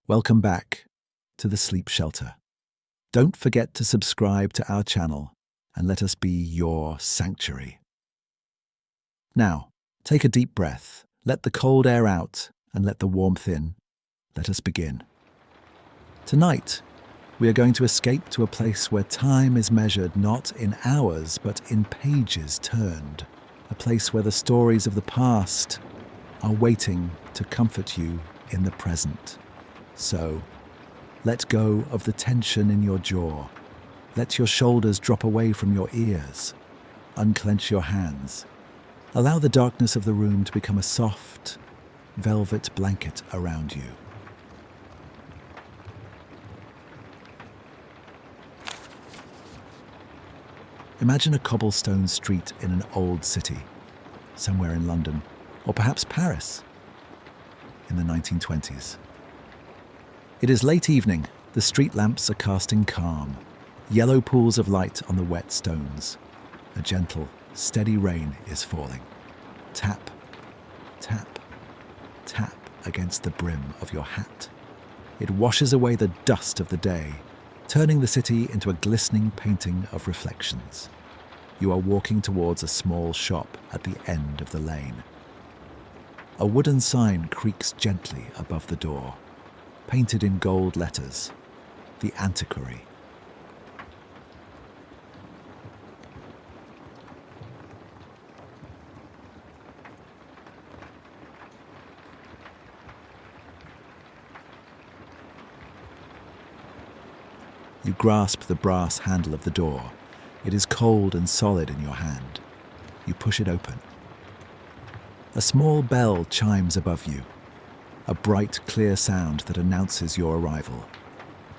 Welcome back to the Sleep Shelter. Don't forget to subscribe to our channel and let us be your sanctuary. Now, take a deep breath, let the cold air out and let the warmth in. Let us begin. Tonight, we are going to escape to a place where time is measured not in hours but in pages turned. A place where the stories of the past are waiting to comfort you in the present. So, let go of the tension in your jaw. Let your shoulders drop away from your ears. Unclench your hands. Allow the darkness of the room to become a soft, velvet blanket around you. Imagine a cobblestone street in an old city, somewhere in London, or perhaps Paris, in the 1920s. It is late evening. The street lamps are casting calm, yellow pools of light on the wet stones. A gentle, steady rain is falling. Tap, tap, tap against the brim of your hat. It washes away the dust of the day, turning the city into a glistening painting of reflections. You are walking towards a small shop at the end of the lane. A wooden sign creaks gently above the door, painted in gold letters, the Antiquary. You grasp the brass handle of the door. It is cold and solid in your hand. You push it open. A small bell chimes above you, a bright, clear sound that announces your arrival.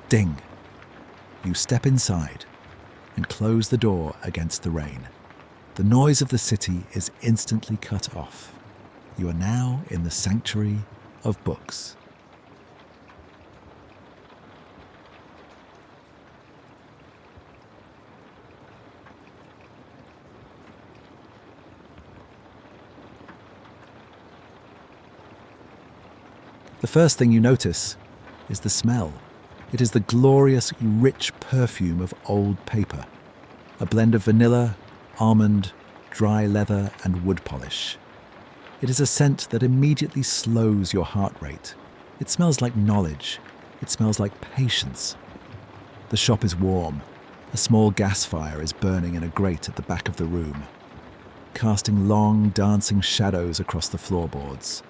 Ding! You step inside and close the door against the rain. The noise of the city is instantly cut off. You are now in the sanctuary of books. The first thing you notice is the smell. It is the glorious, rich perfume of old paper, a blend of vanilla, almond, dry leather, and wood polish. It is a scent that immediately slows your heart rate. It smells like knowledge. It smells like patience. The shop is warm. A small gas fire is burning in a grate at the back of the room, casting long, dancing shadows across the floorboards.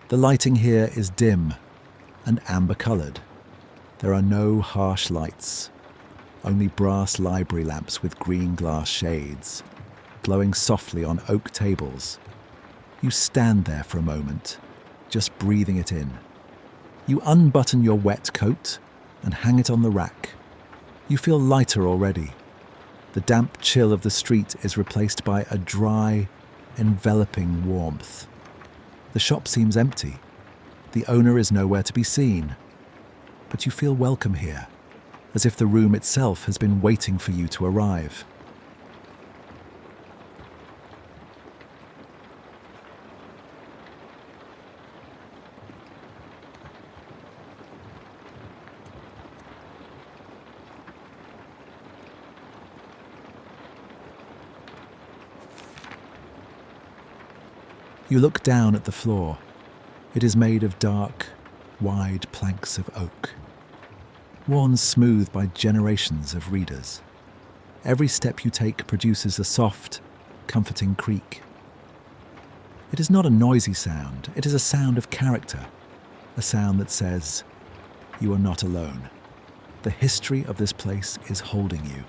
The lighting here is dim and amber-coloured. There are no harsh lights, only brass library lamps with green glass shades, glowing softly on oak tables. You stand there for a moment, just breathing it in. You unbutton your wet coat and hang it on the rack. You feel lighter already. The damp chill of the street is replaced by a dry, enveloping warmth. The shop seems empty. The owner is nowhere to be seen. But you feel welcome here, as if the room itself has been waiting for you to arrive. You look down at the floor. It is made of dark, wide planks of oak, worn smooth by generations of readers. Every step you take produces a soft, comforting creak. It is not a noisy sound. It is a sound of character, a sound that says, you are not alone. The history of this place is holding you.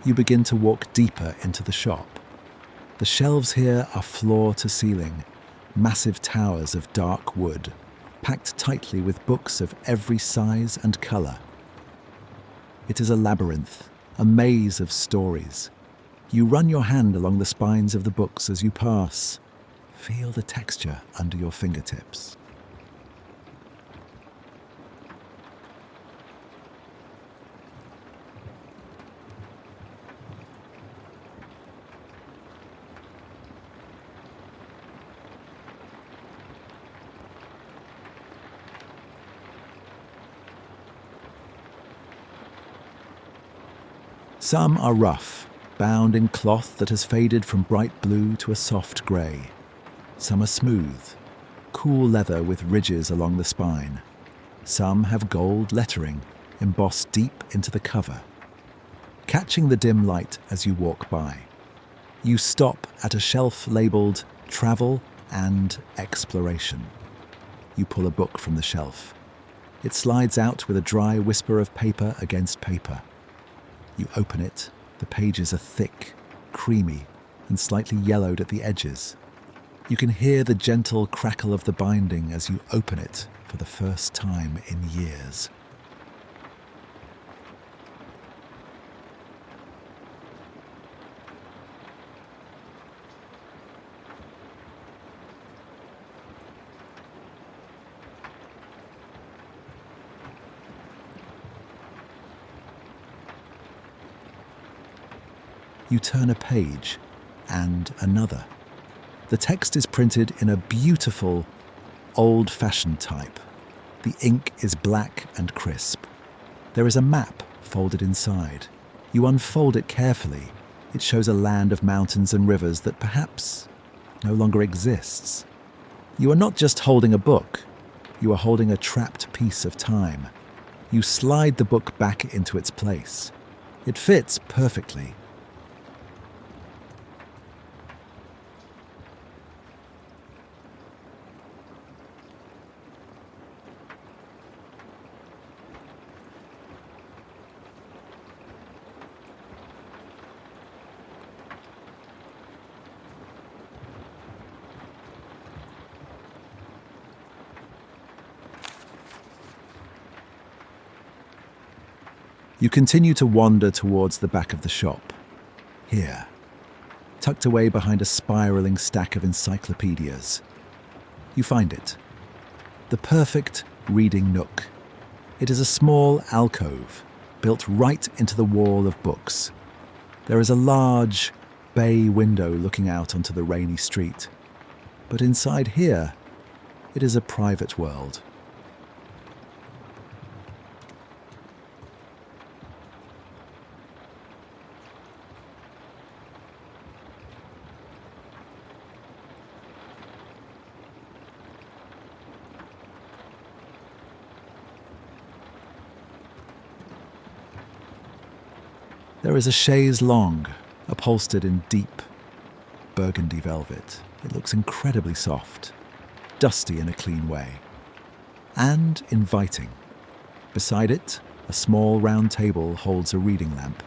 You begin to walk deeper into the shop. The shelves here are floor to ceiling, massive towers of dark wood, packed tightly with books of every size and colour. It is a labyrinth, a maze of stories. You run your hand along the spines of the books as you pass. Feel the texture under your fingertips. Some are rough, bound in cloth that has faded from bright blue to a soft grey. Some are smooth, cool leather with ridges along the spine. Some have gold lettering embossed deep into the cover. Catching the dim light as you walk by, you stop at a shelf labelled Travel and Exploration. You pull a book from the shelf. It slides out with a dry whisper of paper against paper. You open it. The pages are thick, creamy, and slightly yellowed at the edges. You can hear the gentle crackle of the binding as you open it for the first time in years. You turn a page and another. The text is printed in a beautiful, old-fashioned type. The ink is black and crisp. There is a map folded inside. You unfold it carefully. It shows a land of mountains and rivers that perhaps no longer exists. You are not just holding a book. You are holding a trapped piece of time. You slide the book back into its place. It fits perfectly. You continue to wander towards the back of the shop. Here, tucked away behind a spiraling stack of encyclopedias, you find it. The perfect reading nook. It is a small alcove built right into the wall of books. There is a large bay window looking out onto the rainy street. But inside here, it is a private world. There is a chaise longue, upholstered in deep burgundy velvet. It looks incredibly soft, dusty in a clean way, and inviting. Beside it, a small round table holds a reading lamp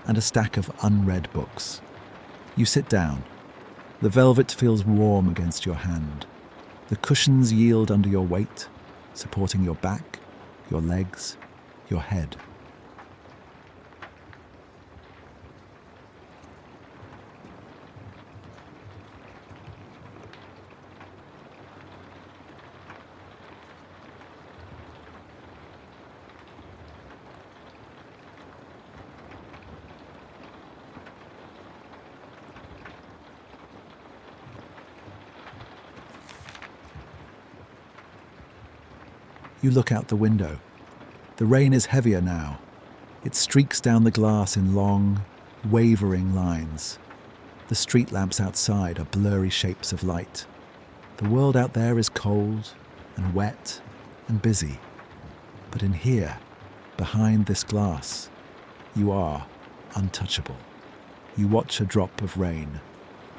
and a stack of unread books. You sit down. The velvet feels warm against your hand. The cushions yield under your weight, supporting your back, your legs, your head. You look out the window. The rain is heavier now. It streaks down the glass in long, wavering lines. The street lamps outside are blurry shapes of light. The world out there is cold and wet and busy. But in here, behind this glass, you are untouchable. You watch a drop of rain,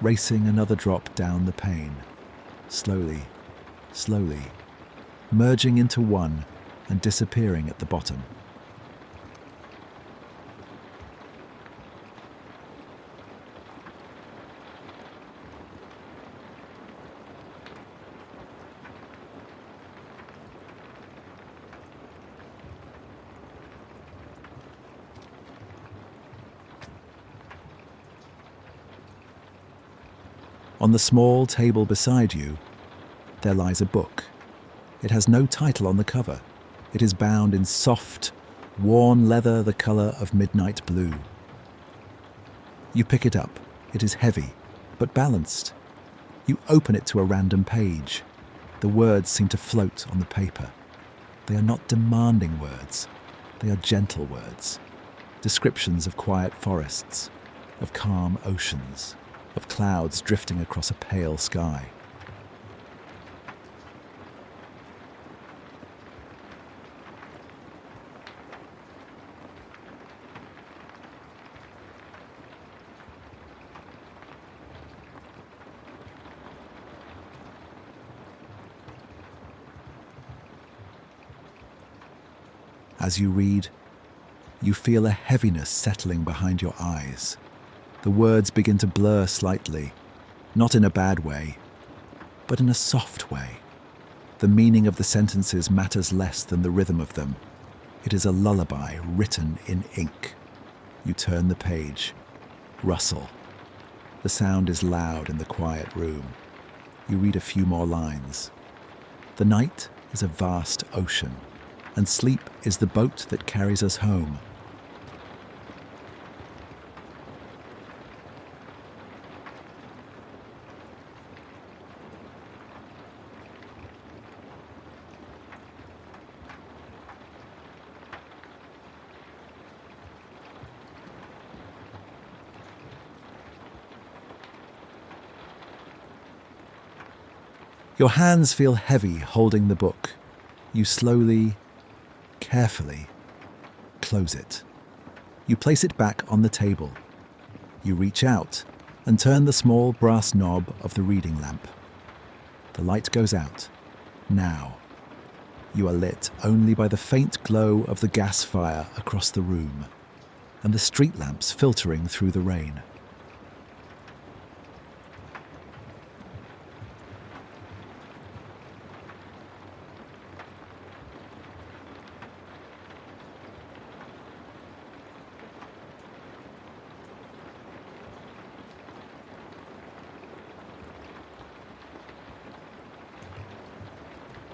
racing another drop down the pane. Slowly, slowly, merging into one and disappearing at the bottom. On the small table beside you, there lies a book. It has no title on the cover. It is bound in soft, worn leather the colour of midnight blue. You pick it up. It is heavy, but balanced. You open it to a random page. The words seem to float on the paper. They are not demanding words. They are gentle words. Descriptions of quiet forests, of calm oceans, of clouds drifting across a pale sky. As you read, you feel a heaviness settling behind your eyes. The words begin to blur slightly, not in a bad way, but in a soft way. The meaning of the sentences matters less than the rhythm of them. It is a lullaby written in ink. You turn the page. Rustle. The sound is loud in the quiet room. You read a few more lines. The night is a vast ocean, and sleep is the boat that carries us home. Your hands feel heavy holding the book. You slowly, carefully, close it. You place it back on the table. You reach out and turn the small brass knob of the reading lamp. The light goes out. Now, you are lit only by the faint glow of the gas fire across the room and the street lamps filtering through the rain.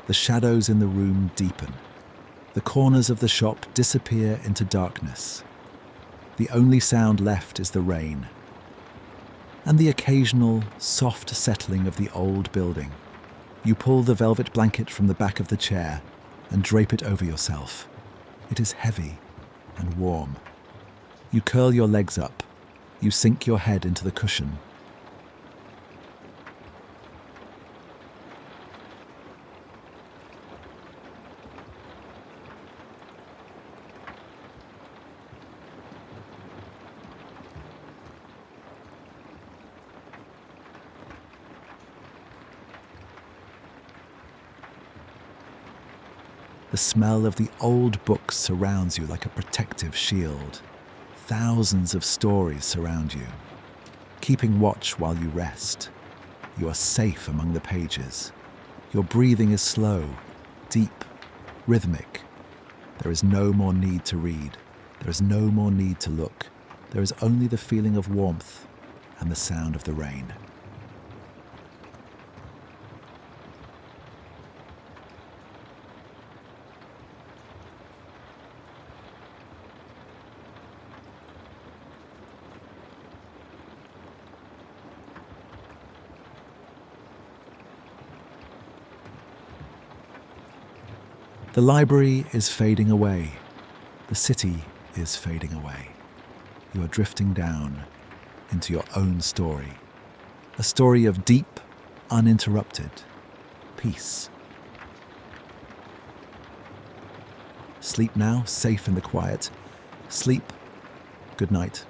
The shadows in the room deepen. The corners of the shop disappear into darkness. The only sound left is the rain and the occasional soft settling of the old building. You pull the velvet blanket from the back of the chair and drape it over yourself. It is heavy and warm. You curl your legs up. You sink your head into the cushion. The smell of the old books surrounds you like a protective shield. Thousands of stories surround you, keeping watch while you rest. You are safe among the pages. Your breathing is slow, deep, rhythmic. There is no more need to read. There is no more need to look. There is only the feeling of warmth and the sound of the rain. The library is fading away. The city is fading away. You are drifting down into your own story. A story of deep, uninterrupted peace. Sleep now, safe in the quiet. Sleep. Good night.